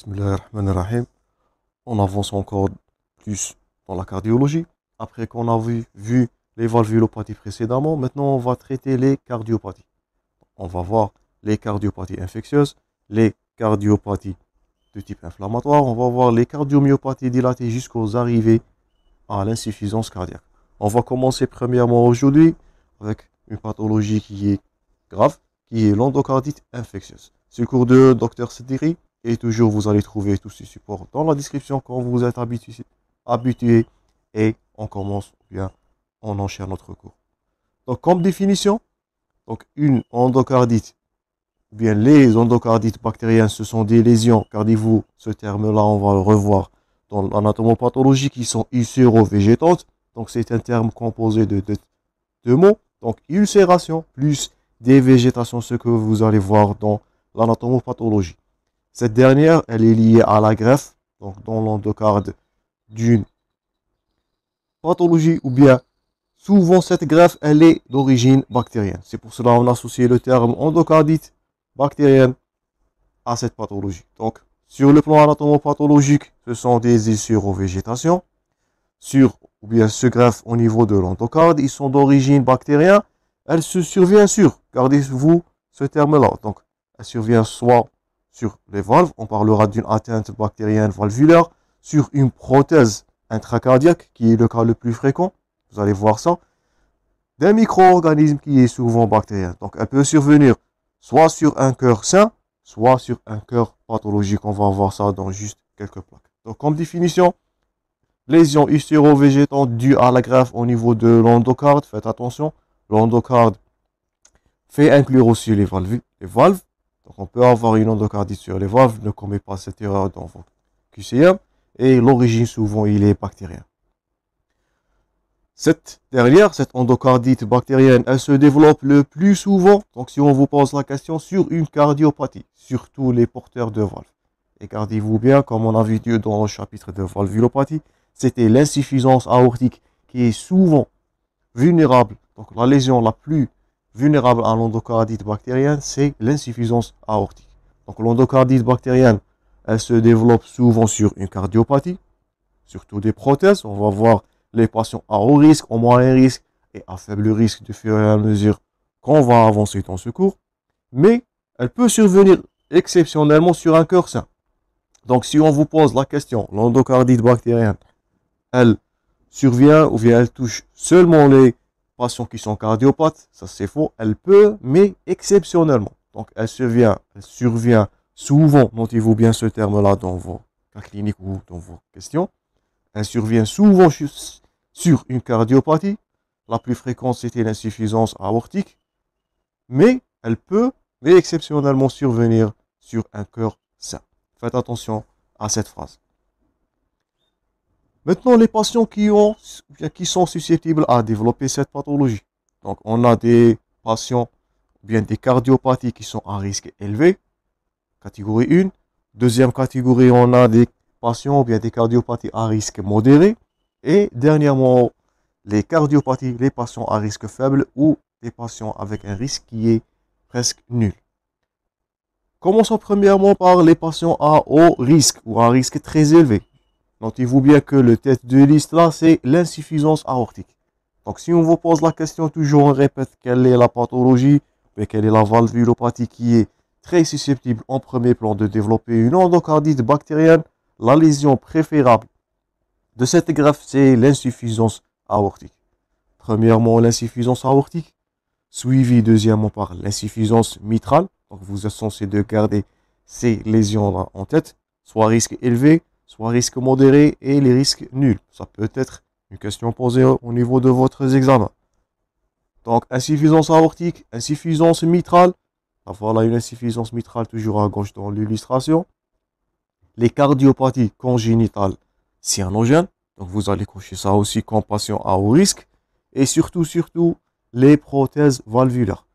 Bismillahirrahmanirrahim. On avance encore plus dans la cardiologie. Après qu'on a vu les valvulopathies précédemment, maintenant on va traiter les cardiopathies. On va voir les cardiopathies infectieuses, les cardiopathies de type inflammatoire, on va voir les cardiomyopathies dilatées jusqu'aux arrivées à l'insuffisance cardiaque. On va commencer premièrement aujourd'hui avec une pathologie qui est grave, qui est l'endocardite infectieuse. C'est le cours de Dr Sediri. Et toujours, vous allez trouver tous ces supports dans la description quand vous êtes habitué. Et on commence bien, on enchaîne notre cours. Donc, comme définition, donc une endocardite, bien les endocardites bactériennes, ce sont des lésions, car vous, ce terme-là, on va le revoir dans l'anatomopathologie qui sont ulcéro-végétantes. Donc, c'est un terme composé de deux mots. Donc, ulcération plus dévégétation, ce que vous allez voir dans l'anatomopathologie. Cette dernière, elle est liée à la greffe, donc dans l'endocarde d'une pathologie, ou bien souvent cette greffe, elle est d'origine bactérienne. C'est pour cela qu'on associe le terme endocardite bactérienne à cette pathologie. Donc, sur le plan anatomopathologique, ce sont des ulcérovégétations. Ou bien se greffe au niveau de l'endocarde, ils sont d'origine bactérienne. Elle se survient sur, gardez-vous ce terme-là. Donc, elle survient soit sur les valves, on parlera d'une atteinte bactérienne valvulaire, sur une prothèse intracardiaque, qui est le cas le plus fréquent, vous allez voir ça, d'un micro-organisme qui est souvent bactérien. Donc, elle peut survenir soit sur un cœur sain, soit sur un cœur pathologique. On va voir ça dans juste quelques plaques. Donc, comme définition, lésion ulcéro-végétante due à la greffe au niveau de l'endocarde. Faites attention, l'endocarde fait inclure aussi les valves. Donc, on peut avoir une endocardite sur les valves, ne commettez pas cette erreur dans votre QCM. Et l'origine, souvent, il est bactérien. Cette endocardite bactérienne, elle se développe le plus souvent, donc si on vous pose la question, sur une cardiopathie, surtout les porteurs de valves. Et gardez-vous bien, comme on a vu dans le chapitre de valvulopathie, c'était l'insuffisance aortique qui est souvent vulnérable. Donc, la lésion la plus vulnérable à l'endocardite bactérienne, c'est l'insuffisance aortique. Donc, l'endocardite bactérienne, elle se développe souvent sur une cardiopathie, surtout des prothèses. On va voir les patients à haut risque, au moyen risque et à faible risque de fur et à mesure qu'on va avancer dans ce cours. Mais elle peut survenir exceptionnellement sur un cœur sain. Donc, si on vous pose la question, l'endocardite bactérienne, elle survient ou bien elle touche seulement les patients qui sont cardiopathes, ça c'est faux, elle peut, mais exceptionnellement. Donc, elle survient souvent, notez-vous bien ce terme-là dans vos cas cliniques ou dans vos questions. Elle survient souvent sur une cardiopathie. La plus fréquente, c'était l'insuffisance aortique. Mais elle peut, mais exceptionnellement, survenir sur un cœur sain. Faites attention à cette phrase. Maintenant, les patients qui sont susceptibles à développer cette pathologie. Donc, on a des patients, bien des cardiopathies qui sont à risque élevé, catégorie 1. Deuxième catégorie, on a des patients, bien des cardiopathies à risque modéré. Et dernièrement, les cardiopathies, les patients à risque faible ou des patients avec un risque qui est presque nul. Commençons premièrement par les patients à haut risque ou à risque très élevé. Notez-vous bien que le tête de liste là, c'est l'insuffisance aortique. Donc, si on vous pose la question, toujours on répète quelle est la pathologie, mais quelle est la valvulopathie qui est très susceptible en premier plan de développer une endocardite bactérienne. La lésion préférable de cette greffe, c'est l'insuffisance aortique. Premièrement, l'insuffisance aortique, suivie deuxièmement par l'insuffisance mitrale. Donc, vous êtes censé de garder ces lésions-là en tête, soit risque élevé, soit risque modéré et les risques nuls. Ça peut être une question posée au niveau de votre examen. Donc, insuffisance aortique, insuffisance mitrale. Voilà une insuffisance mitrale toujours à gauche dans l'illustration. Les cardiopathies congénitales cyanogènes. Donc, vous allez cocher ça aussi comme patient à haut risque. Et surtout, les prothèses valvulaires.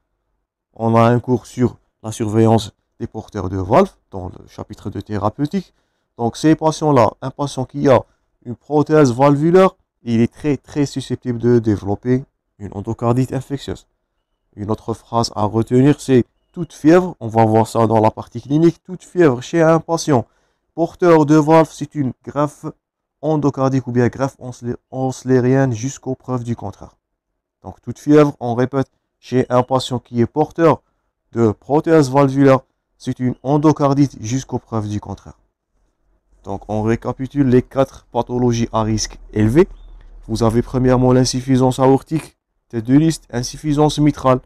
On a un cours sur la surveillance des porteurs de valves dans le chapitre de thérapeutique. Donc, ces patients-là, un patient qui a une prothèse valvulaire, il est très susceptible de développer une endocardite infectieuse. Une autre phrase à retenir, c'est toute fièvre, on va voir ça dans la partie clinique, toute fièvre chez un patient Porteur de valve, c'est une greffe endocardique ou bien greffe anslérienne jusqu'aux preuves du contraire. Donc, toute fièvre, on répète, chez un patient qui est porteur de prothèse valvulaire, c'est une endocardite jusqu'aux preuves du contraire. Donc, on récapitule les 4 pathologies à risque élevé. Vous avez premièrement l'insuffisance aortique, tête de liste, insuffisance mitrale,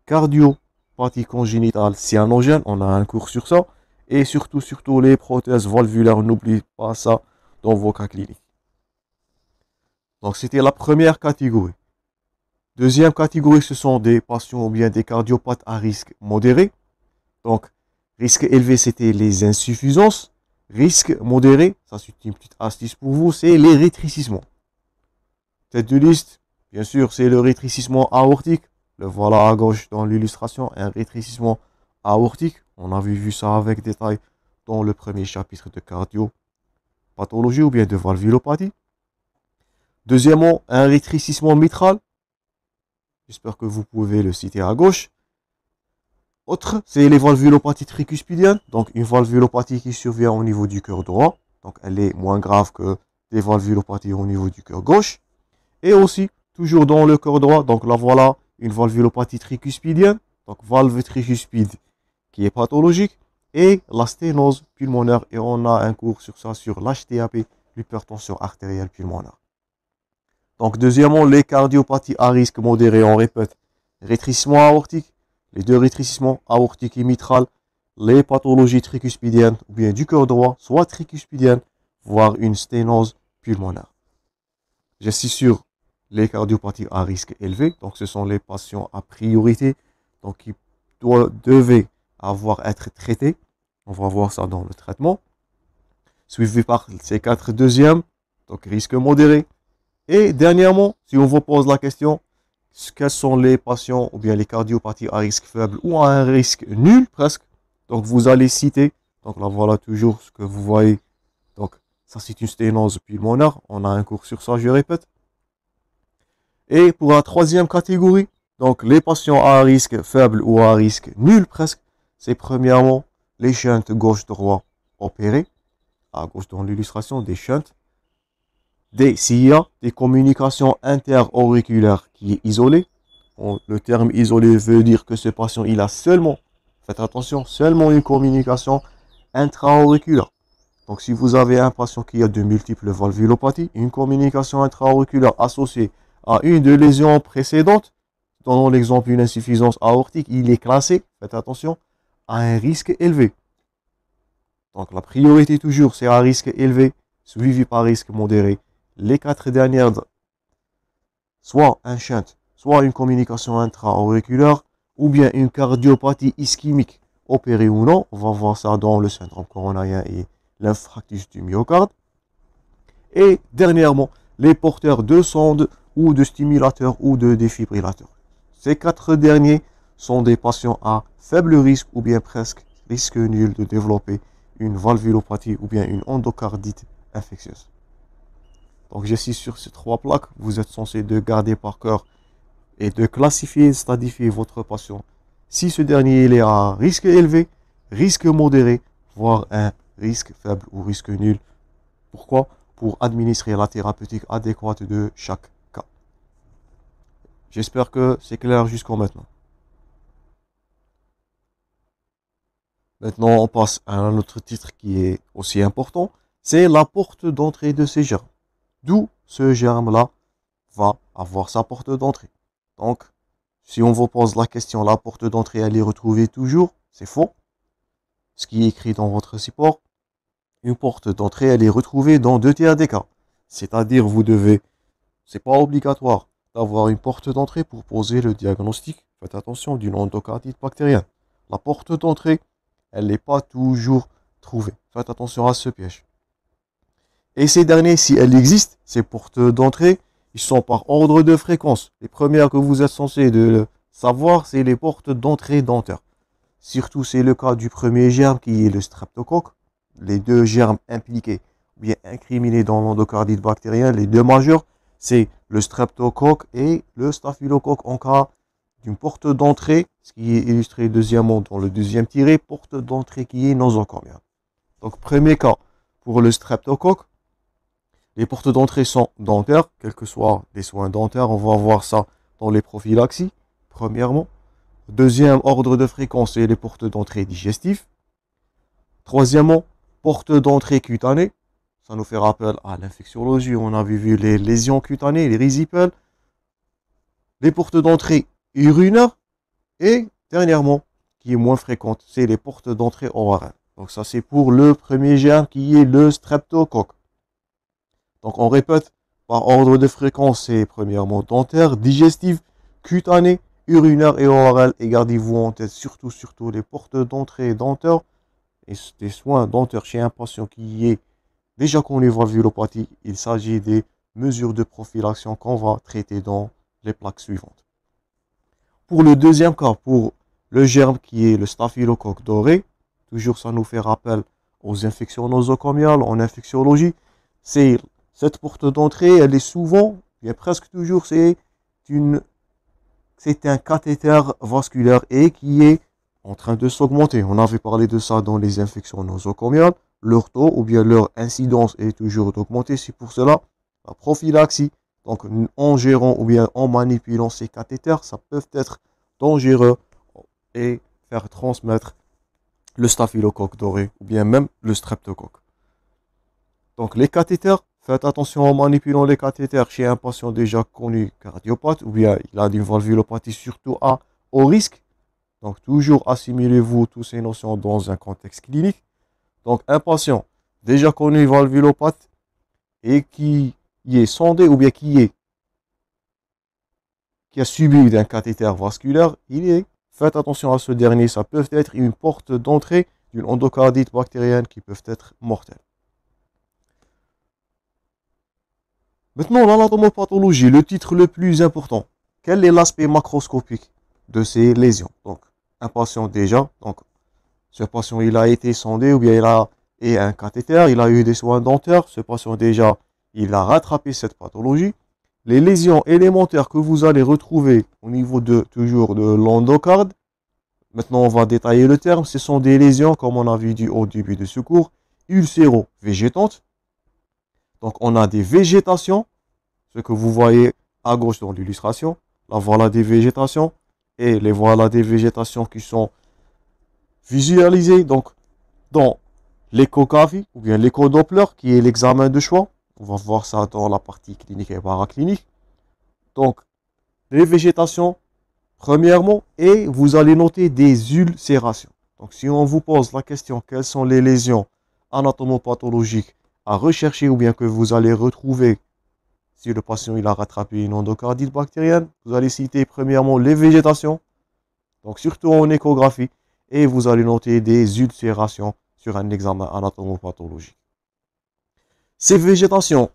cardiopathie congénitale cyanogène, on a un cours sur ça, et surtout les prothèses valvulaires, n'oubliez pas ça dans vos cas cliniques. Donc, c'était la première catégorie. Deuxième catégorie, ce sont des patients ou bien des cardiopathes à risque modéré. Donc, risque élevé, c'était les insuffisances. Risque modéré, ça c'est une petite astuce pour vous, c'est les rétrécissements. Tête de liste, bien sûr, c'est le rétrécissement aortique. Le voilà à gauche dans l'illustration, un rétrécissement aortique. On avait vu ça avec détail dans le premier chapitre de cardiopathologie ou bien de valvulopathie. Deuxièmement, un rétrécissement mitral. J'espère que vous pouvez le citer à gauche. Autre, c'est les valvulopathies tricuspidiennes. Donc, une valvulopathie qui survient au niveau du cœur droit. Donc, elle est moins grave que des valvulopathies au niveau du cœur gauche. Et aussi, toujours dans le cœur droit, donc là voilà, une valvulopathie tricuspidienne. Donc, valve tricuspide qui est pathologique. Et la sténose pulmonaire. Et on a un cours sur ça, sur l'HTAP, l'hypertension artérielle pulmonaire. Donc, deuxièmement, les cardiopathies à risque modéré, on répète, rétrécissement aortique, les deux rétrécissements aortiques et mitral, les pathologies tricuspidiennes ou bien du cœur droit, soit tricuspidienne, voire une sténose pulmonaire. J'insiste sur les cardiopathies à risque élevé, donc ce sont les patients à priorité, donc qui devaient être traités. On va voir ça dans le traitement. Suivi par ces 4 deuxièmes, donc risque modéré. Et dernièrement, si on vous pose la question, quels sont les patients ou bien les cardiopathies à risque faible ou à un risque nul presque, donc vous allez citer, donc là voilà toujours ce que vous voyez, donc ça c'est une sténose pulmonaire, on a un cours sur ça, je répète. Et pour la troisième catégorie, donc les patients à risque faible ou à risque nul presque, c'est premièrement les shunts gauche-droit opérés, à gauche dans l'illustration des shunts. S'il y a des communications interauriculaires qui est isolée, le terme isolé veut dire que ce patient, il a seulement, faites attention, seulement une communication intra-auriculaire. Donc si vous avez un patient qui a de multiples valvulopathies, une communication intra-auriculaire associée à une des lésions précédentes, dans l'exemple une insuffisance aortique, il est classé, faites attention, à un risque élevé. Donc la priorité toujours, c'est un risque élevé, suivi par risque modéré. Les 4 dernières, soit un shunt, soit une communication intra-auriculaire, ou bien une cardiopathie ischémique, opérée ou non. On va voir ça dans le syndrome coronarien et l'infarctus du myocarde. Et dernièrement, les porteurs de sondes ou de stimulateurs ou de défibrillateurs. Ces 4 derniers sont des patients à faible risque ou bien presque risque nul de développer une valvulopathie ou bien une endocardite infectieuse. Donc j'insiste sur ces 3 plaques, vous êtes censé de garder par cœur et de classifier, stadifier votre patient. Si ce dernier il est à risque élevé, risque modéré, voire un risque faible ou risque nul. Pourquoi? Pour administrer la thérapeutique adéquate de chaque cas. J'espère que c'est clair jusqu'à maintenant. Maintenant, on passe à un autre titre qui est aussi important, c'est la porte d'entrée de ces germes. D'où ce germe-là va avoir sa porte d'entrée. Donc, si on vous pose la question, la porte d'entrée, elle est retrouvée toujours, c'est faux. Ce qui est écrit dans votre support, une porte d'entrée, elle est retrouvée dans 2 tiers des cas. C'est-à-dire, vous devez, c'est pas obligatoire d'avoir une porte d'entrée pour poser le diagnostic. Faites attention d'une endocardite bactérienne. La porte d'entrée, elle n'est pas toujours trouvée. Faites attention à ce piège. Et ces derniers, si elles existent, ces portes d'entrée, ils sont par ordre de fréquence. Les premières que vous êtes censé de savoir, c'est les portes d'entrée dentaire. Surtout, c'est le cas du premier germe qui est le streptocoque. Les 2 germes impliqués, ou bien incriminés dans l'endocardite bactérienne, les 2 majeurs, c'est le streptocoque et le staphylocoque en cas d'une porte d'entrée, ce qui est illustré deuxièmement dans le deuxième tiré, porte d'entrée qui est nosocomiale. Donc, premier cas, pour le streptocoque. Les portes d'entrée sont dentaires, quels que soient les soins dentaires. On va voir ça dans les prophylaxies, premièrement. Deuxième ordre de fréquence, c'est les portes d'entrée digestives. Troisièmement, portes d'entrée cutanées. Ça nous fait rappel à l'infectiologie. On avait vu les lésions cutanées, les résipels. Les portes d'entrée urinaires. Et dernièrement, qui est moins fréquente, c'est les portes d'entrée orales. Donc ça, c'est pour le premier germe qui est le streptocoque. Donc on répète par ordre de fréquence, c'est premièrement dentaire, digestive, cutanée, urinaire et orale. Et gardez-vous en tête surtout les portes d'entrée dentaires et des soins dentaires chez un patient qui est déjà connu valvulopathie. Il s'agit des mesures de prophylaxie qu'on va traiter dans les plaques suivantes. Pour le deuxième cas, pour le germe qui est le staphylocoque doré, toujours ça nous fait rappel aux infections nosocomiales en infectiologie, c'est cette porte d'entrée, elle est souvent, bien presque toujours, c'est un cathéter vasculaire et qui est en train de s'augmenter. On avait parlé de ça dans les infections nosocomiales. Leur taux ou bien leur incidence est toujours d'augmenter. C'est pour cela la prophylaxie. Donc en gérant ou bien en manipulant ces cathéters, ça peut être dangereux et faire transmettre le staphylocoque doré ou bien même le streptocoque. Donc les cathéters, faites attention en manipulant les cathéters chez un patient déjà connu cardiopathe ou bien il a une valvulopathie surtout à haut risque. Donc toujours assimilez-vous toutes ces notions dans un contexte clinique. Donc un patient déjà connu valvulopathe et qui est sondé ou bien qui a subi d'un cathéter vasculaire, faites attention à ce dernier, ça peut être une porte d'entrée d'une endocardite bactérienne qui peut être mortelle. Maintenant, l'anatomopathologie, le titre le plus important. Quel est l'aspect macroscopique de ces lésions? Donc, un patient déjà, donc ce patient il a été sondé ou bien il a un cathéter, il a eu des soins dentaires, ce patient déjà, il a rattrapé cette pathologie. Les lésions élémentaires que vous allez retrouver au niveau toujours de l'endocarde, maintenant on va détailler le terme, ce sont des lésions, comme on avait dit au début de ce cours, ulcéro-végétantes. Donc on a des végétations, ce que vous voyez à gauche dans l'illustration, la voilà des végétations, et les voilà des végétations qui sont visualisées donc dans l'échographie ou bien l'échodoppler qui est l'examen de choix. On va voir ça dans la partie clinique et paraclinique. Donc, les végétations, premièrement, et vous allez noter des ulcérations. Donc, si on vous pose la question, quelles sont les lésions anatomopathologiques à rechercher ou bien que vous allez retrouver si le patient il a rattrapé une endocardite bactérienne, vous allez citer premièrement les végétations, donc surtout en échographie, et vous allez noter des ulcérations sur un examen anatomopathologique. Ces végétations,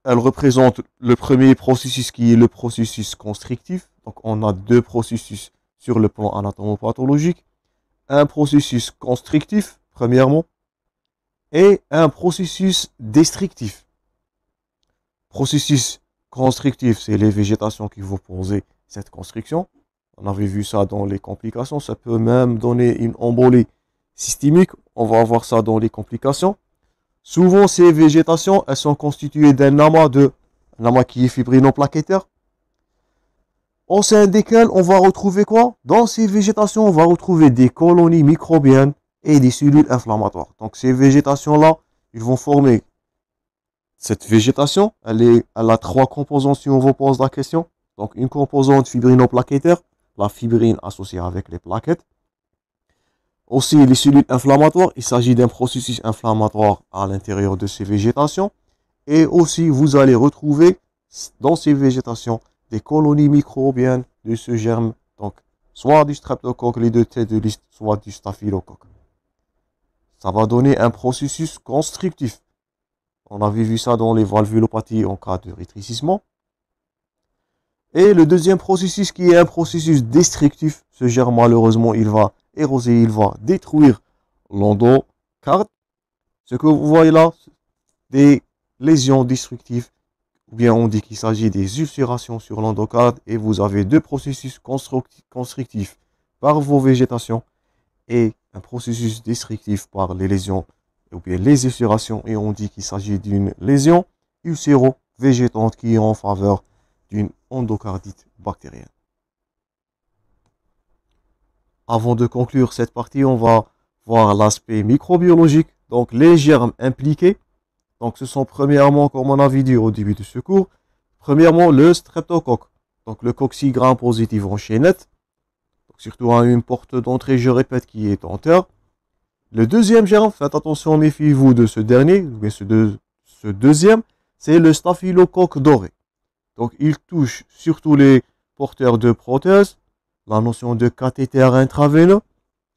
elles représentent le premier processus qui est le processus constrictif. Donc on a deux processus sur le plan anatomopathologique. Un processus constrictif, premièrement, et un processus destructif. Processus constrictif, c'est les végétations qui vont poser cette constriction. On avait vu ça dans les complications. Ça peut même donner une embolie systémique. On va voir ça dans les complications. Souvent, ces végétations, elles sont constituées d'un amas qui est fibrinoplaquettaire, au sein desquels on va retrouver quoi? Dans ces végétations, on va retrouver des colonies microbiennes et des cellules inflammatoires. Donc, ces végétations-là, ils vont former cette végétation. Elle a trois composantes si on vous pose la question. Donc, une composante fibrinoplaquettaire, la fibrine associée avec les plaquettes. Aussi, les cellules inflammatoires, il s'agit d'un processus inflammatoire à l'intérieur de ces végétations. Et aussi, vous allez retrouver dans ces végétations des colonies microbiennes de ce germe. Donc, soit du streptocoque, les deux têtes de liste, soit du staphylocoque. Ça va donner un processus constrictif. On avait vu ça dans les valvulopathies en cas de rétrécissement. Et le deuxième processus qui est un processus destructif, ce germe malheureusement il va éroser, il va détruire l'endocarde. Ce que vous voyez là, des lésions destructives, ou bien on dit qu'il s'agit des ulcérations sur l'endocarde et vous avez deux processus constrictifs par vos végétations et un processus destructif par les lésions ou bien les ulcérations, et on dit qu'il s'agit d'une lésion ulcéro-végétante qui est en faveur d'une endocardite bactérienne. Avant de conclure cette partie, on va voir l'aspect microbiologique, donc les germes impliqués. Donc ce sont premièrement, comme on avait dit au début de ce cours, premièrement le streptocoque, donc le cocci gram-positif en chaînette, donc surtout à une porte d'entrée, je répète, qui est dentaire. Le deuxième germe, faites attention, méfiez-vous de ce dernier, mais ce deuxième, c'est le staphylocoque doré. Donc il touche surtout les porteurs de prothèses, la notion de cathéter intraveineux,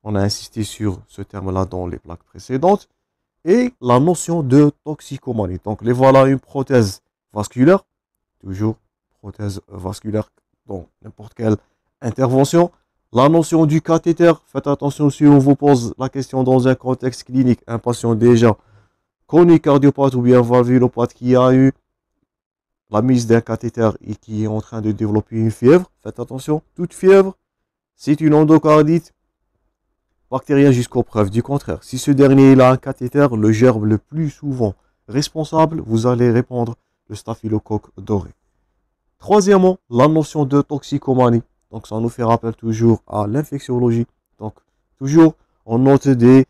on a insisté sur ce terme-là dans les plaques précédentes, et la notion de toxicomanie. Donc les voilà, une prothèse vasculaire, toujours prothèse vasculaire dans n'importe quelle intervention. La notion du cathéter, faites attention si on vous pose la question dans un contexte clinique, un patient déjà connu cardiopathe ou bien valvulopathe qui a eu la mise d'un cathéter et qui est en train de développer une fièvre, faites attention, toute fièvre, c'est une endocardite bactérienne jusqu'aux preuves du contraire. Si ce dernier a un cathéter, le germe le plus souvent responsable, vous allez répondre le staphylocoque doré. Troisièmement, la notion de toxicomanie. Donc ça nous fait rappel toujours à l'infectiologie. Donc toujours on note des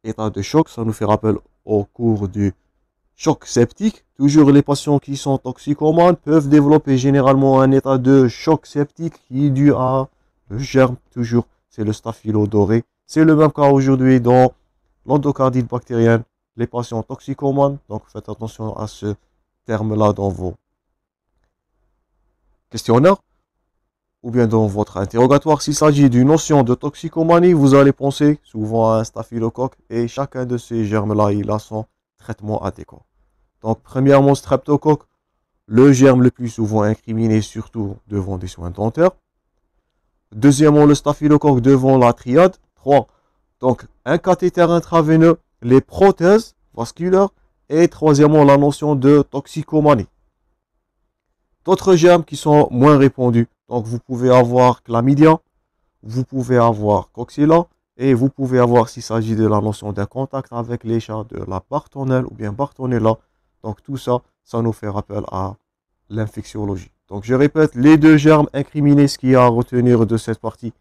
états de choc. Ça nous fait rappel au cours du choc septique. Toujours les patients qui sont toxicomanes peuvent développer généralement un état de choc septique qui est dû à le germe. Toujours c'est le staphylo doré. C'est le même cas aujourd'hui dans l'endocardite bactérienne. Les patients toxicomanes. Donc faites attention à ce terme-là dans vos questionnaires ou bien dans votre interrogatoire. S'il s'agit d'une notion de toxicomanie, vous allez penser souvent à un staphylocoque et chacun de ces germes-là, il a son traitement adéquat. Donc, premièrement, streptocoque, le germe le plus souvent incriminé, surtout devant des soins dentaires. Deuxièmement, le staphylocoque devant la triade. 3. Donc, un cathéter intraveineux, les prothèses vasculaires. Et troisièmement, la notion de toxicomanie. D'autres germes qui sont moins répandus. Donc, vous pouvez avoir chlamydia, vous pouvez avoir coxilla, et vous pouvez avoir, s'il s'agit de la notion d'un contact avec les chats, de la bartonelle ou bien bartonella. Donc, tout ça, ça nous fait rappel à l'infectiologie. Donc, je répète, les deux germes incriminés, ce qu'il y a à retenir de cette partie.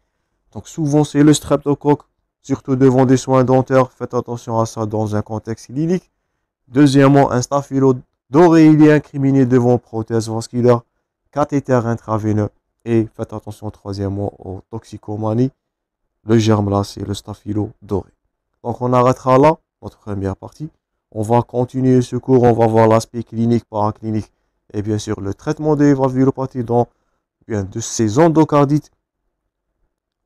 Donc, souvent, c'est le streptocoque, surtout devant des soins dentaires. Faites attention à ça dans un contexte clinique. Deuxièmement, un staphylo doré, il est incriminé devant prothèse vasculaire, cathéter intraveineux. Et faites attention troisièmement aux toxicomanies. Le germe là, c'est le staphylo doré. Donc on arrêtera là notre première partie. On va continuer ce cours, on va voir l'aspect clinique, paraclinique et bien sûr le traitement des valvulopathies de ces endocardites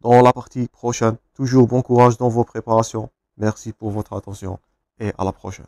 dans la partie prochaine. Toujours bon courage dans vos préparations. Merci pour votre attention et à la prochaine.